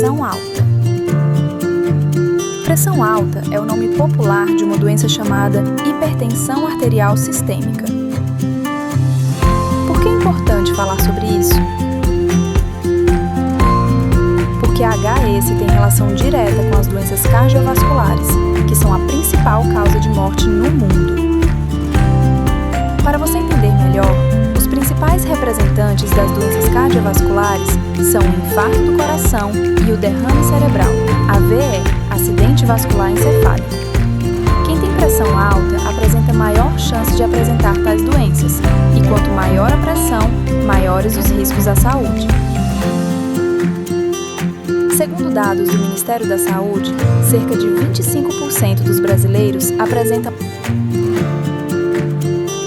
Pressão alta. Pressão alta é o nome popular de uma doença chamada hipertensão arterial sistêmica. Por que é importante falar sobre isso? Porque a HES tem relação direta com as doenças cardiovasculares, que são a principal causa de morte no mundo. Para você entender melhor, os principais representantes das doenças cardiovasculares são o infarto do coração e o derrame cerebral, AVE, acidente vascular encefálico. Quem tem pressão alta apresenta maior chance de apresentar tais doenças, e quanto maior a pressão, maiores os riscos à saúde. Segundo dados do Ministério da Saúde, cerca de 25% dos brasileiros apresentam,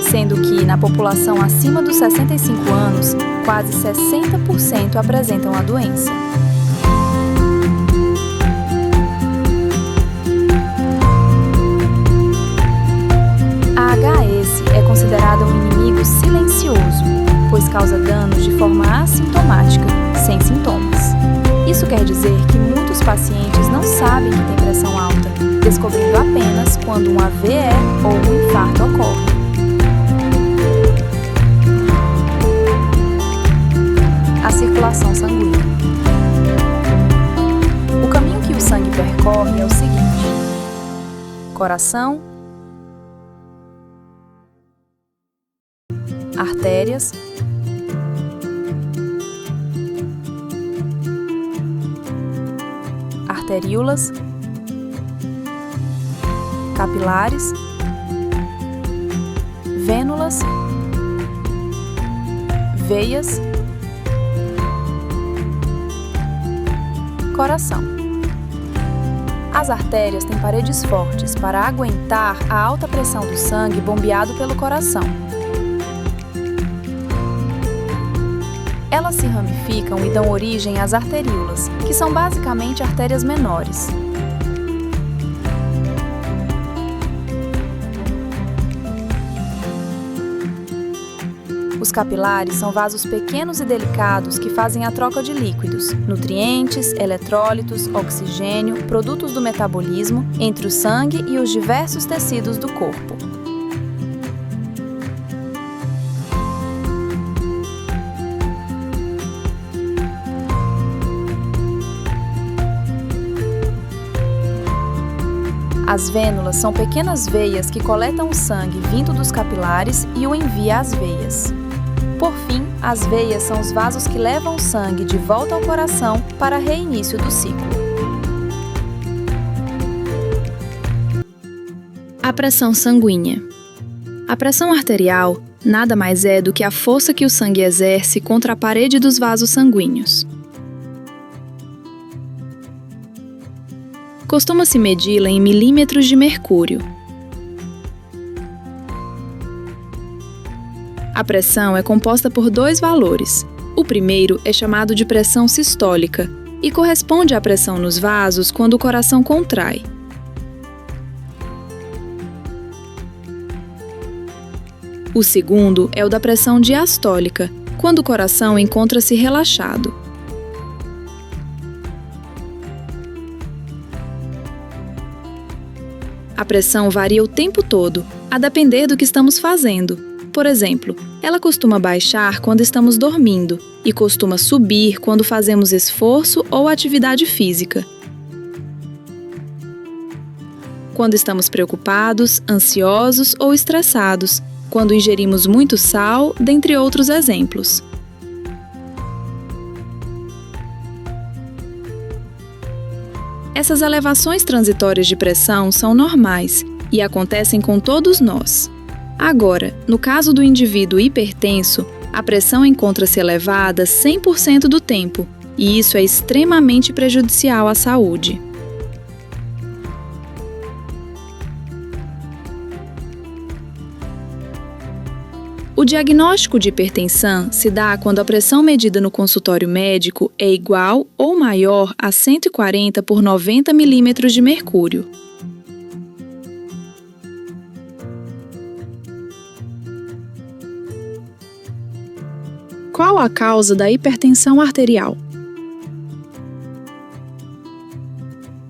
sendo que, na população acima dos 65 anos, quase 60% apresentam a doença. A HES é considerada um inimigo silencioso, pois causa danos de forma assintomática, sem sintomas. Isso quer dizer que muitos pacientes não sabem que têm pressão alta, descobrindo apenas quando um AVE ou um infarto ocorre. A circulação sanguínea. O caminho que o sangue percorre é o seguinte: coração, artérias, arteríolas, capilares, vênulas, veias, coração. As artérias têm paredes fortes para aguentar a alta pressão do sangue bombeado pelo coração. Elas se ramificam e dão origem às arteríolas, que são basicamente artérias menores. Os capilares são vasos pequenos e delicados que fazem a troca de líquidos, nutrientes, eletrólitos, oxigênio, produtos do metabolismo entre o sangue e os diversos tecidos do corpo. As vênulas são pequenas veias que coletam o sangue vindo dos capilares e o envia às veias. Por fim, as veias são os vasos que levam o sangue de volta ao coração para reinício do ciclo. A pressão sanguínea. A pressão arterial nada mais é do que a força que o sangue exerce contra a parede dos vasos sanguíneos. Costuma-se medi-la em milímetros de mercúrio. A pressão é composta por dois valores. O primeiro é chamado de pressão sistólica e corresponde à pressão nos vasos quando o coração contrai. O segundo é o da pressão diastólica, quando o coração encontra-se relaxado. A pressão varia o tempo todo, a depender do que estamos fazendo. Por exemplo, ela costuma baixar quando estamos dormindo e costuma subir quando fazemos esforço ou atividade física. Quando estamos preocupados, ansiosos ou estressados, quando ingerimos muito sal, dentre outros exemplos. Essas elevações transitórias de pressão são normais e acontecem com todos nós. Agora, no caso do indivíduo hipertenso, a pressão encontra-se elevada 100% do tempo, e isso é extremamente prejudicial à saúde. O diagnóstico de hipertensão se dá quando a pressão medida no consultório médico é igual ou maior a 140 por 90 milímetros de mercúrio. Qual a causa da hipertensão arterial?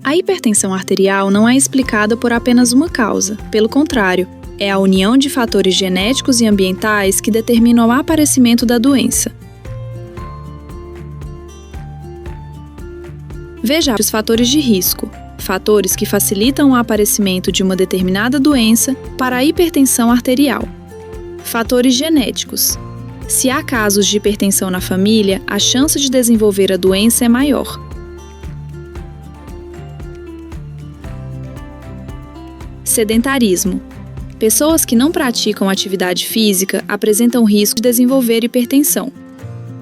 A hipertensão arterial não é explicada por apenas uma causa, pelo contrário, é a união de fatores genéticos e ambientais que determinam o aparecimento da doença. Veja os fatores de risco, fatores que facilitam o aparecimento de uma determinada doença para a hipertensão arterial. Fatores genéticos. Se há casos de hipertensão na família, a chance de desenvolver a doença é maior. Sedentarismo. Pessoas que não praticam atividade física apresentam risco de desenvolver hipertensão.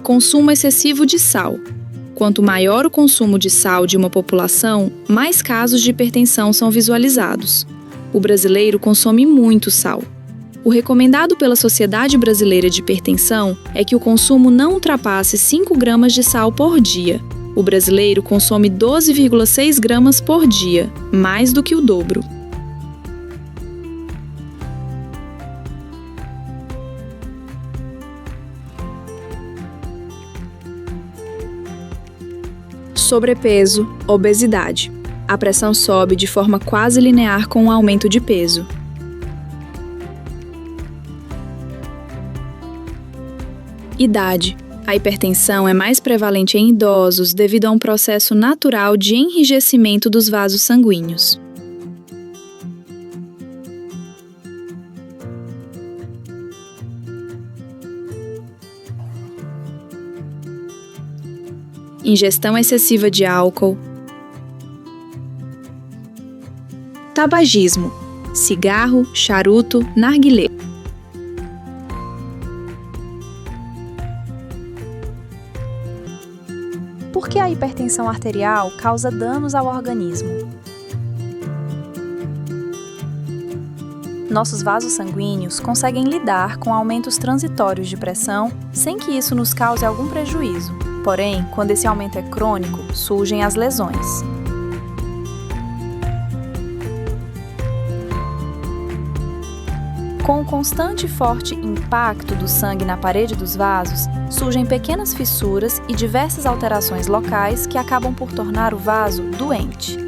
Consumo excessivo de sal. Quanto maior o consumo de sal de uma população, mais casos de hipertensão são visualizados. O brasileiro consome muito sal. O recomendado pela Sociedade Brasileira de Hipertensão é que o consumo não ultrapasse 5 gramas de sal por dia. O brasileiro consome 12,6 gramas por dia, mais do que o dobro. Sobrepeso, obesidade. A pressão sobe de forma quase linear com o aumento de peso. Idade. A hipertensão é mais prevalente em idosos devido a um processo natural de enrijecimento dos vasos sanguíneos. Ingestão excessiva de álcool. Tabagismo, cigarro, charuto, narguilé. Por que a hipertensão arterial causa danos ao organismo? Nossos vasos sanguíneos conseguem lidar com aumentos transitórios de pressão sem que isso nos cause algum prejuízo. Porém, quando esse aumento é crônico, surgem as lesões. Com o constante e forte impacto do sangue na parede dos vasos, surgem pequenas fissuras e diversas alterações locais que acabam por tornar o vaso doente.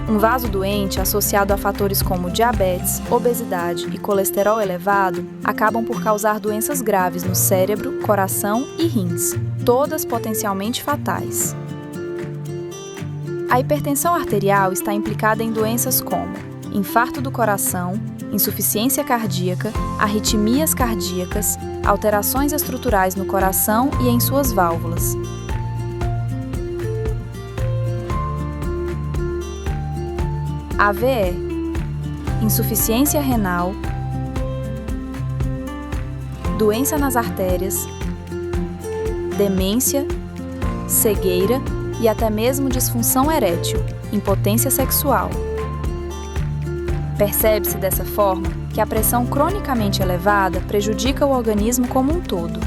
Um vaso doente associado a fatores como diabetes, obesidade e colesterol elevado acabam por causar doenças graves no cérebro, coração e rins, todas potencialmente fatais. A hipertensão arterial está implicada em doenças como infarto do coração, insuficiência cardíaca, arritmias cardíacas, alterações estruturais no coração e em suas válvulas. AVE, insuficiência renal, doença nas artérias, demência, cegueira e até mesmo disfunção erétil, impotência sexual. Percebe-se dessa forma que a pressão cronicamente elevada prejudica o organismo como um todo.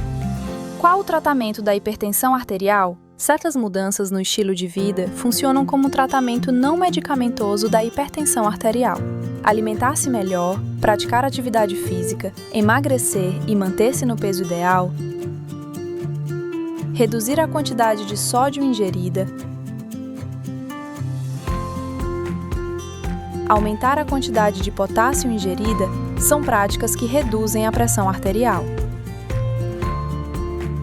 Qual o tratamento da hipertensão arterial? Certas mudanças no estilo de vida funcionam como um tratamento não medicamentoso da hipertensão arterial. Alimentar-se melhor, praticar atividade física, emagrecer e manter-se no peso ideal, reduzir a quantidade de sódio ingerida, aumentar a quantidade de potássio ingerida são práticas que reduzem a pressão arterial.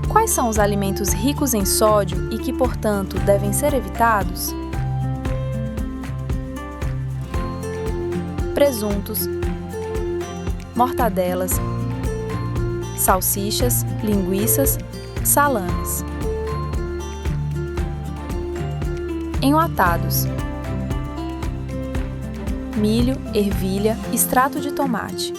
Quais são os alimentos ricos em sódio e que, portanto, devem ser evitados? Presuntos, mortadelas, salsichas, linguiças, salames. Enlatados: milho, ervilha, extrato de tomate.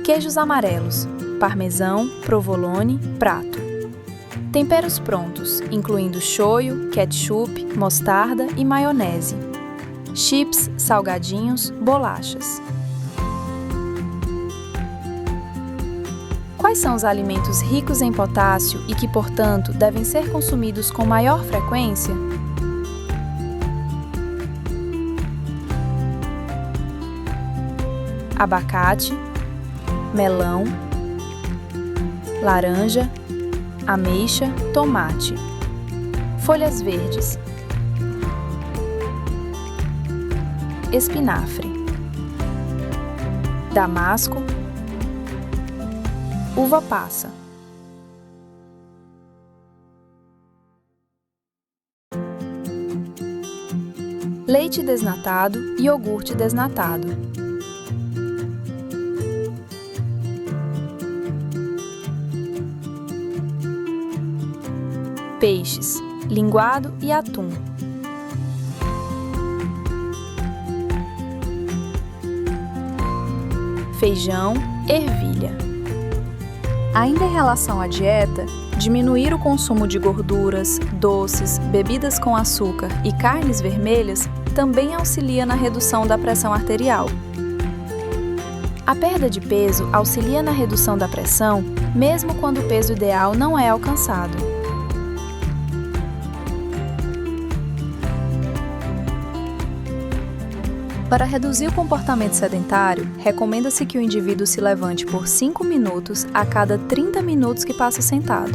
Queijos amarelos: parmesão, provolone, prato. Temperos prontos, incluindo shoyu, ketchup, mostarda e maionese. Chips, salgadinhos, bolachas. Quais são os alimentos ricos em potássio e que, portanto, devem ser consumidos com maior frequência? abacate, melão, laranja, ameixa, tomate. Folhas verdes, espinafre, damasco, uva passa. Leite desnatado e iogurte desnatado. Peixes, linguado e atum. Feijão, ervilha. Ainda em relação à dieta, diminuir o consumo de gorduras, doces, bebidas com açúcar e carnes vermelhas também auxilia na redução da pressão arterial. A perda de peso auxilia na redução da pressão, mesmo quando o peso ideal não é alcançado. Para reduzir o comportamento sedentário, recomenda-se que o indivíduo se levante por 5 minutos a cada 30 minutos que passa sentado.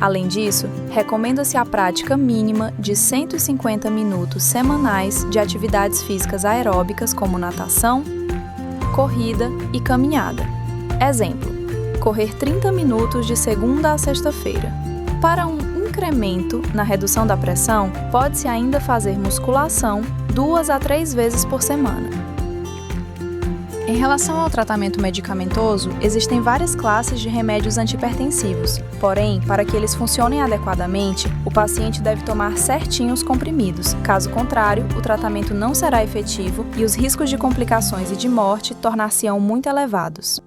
Além disso, recomenda-se a prática mínima de 150 minutos semanais de atividades físicas aeróbicas como natação, corrida e caminhada. Exemplo: correr 30 minutos de segunda a sexta-feira. Para um incremento na redução da pressão, pode-se ainda fazer musculação 2 a 3 vezes por semana. Em relação ao tratamento medicamentoso, existem várias classes de remédios antihipertensivos. Porém, para que eles funcionem adequadamente, o paciente deve tomar certinho os comprimidos. Caso contrário, o tratamento não será efetivo e os riscos de complicações e de morte tornar-se-ão muito elevados.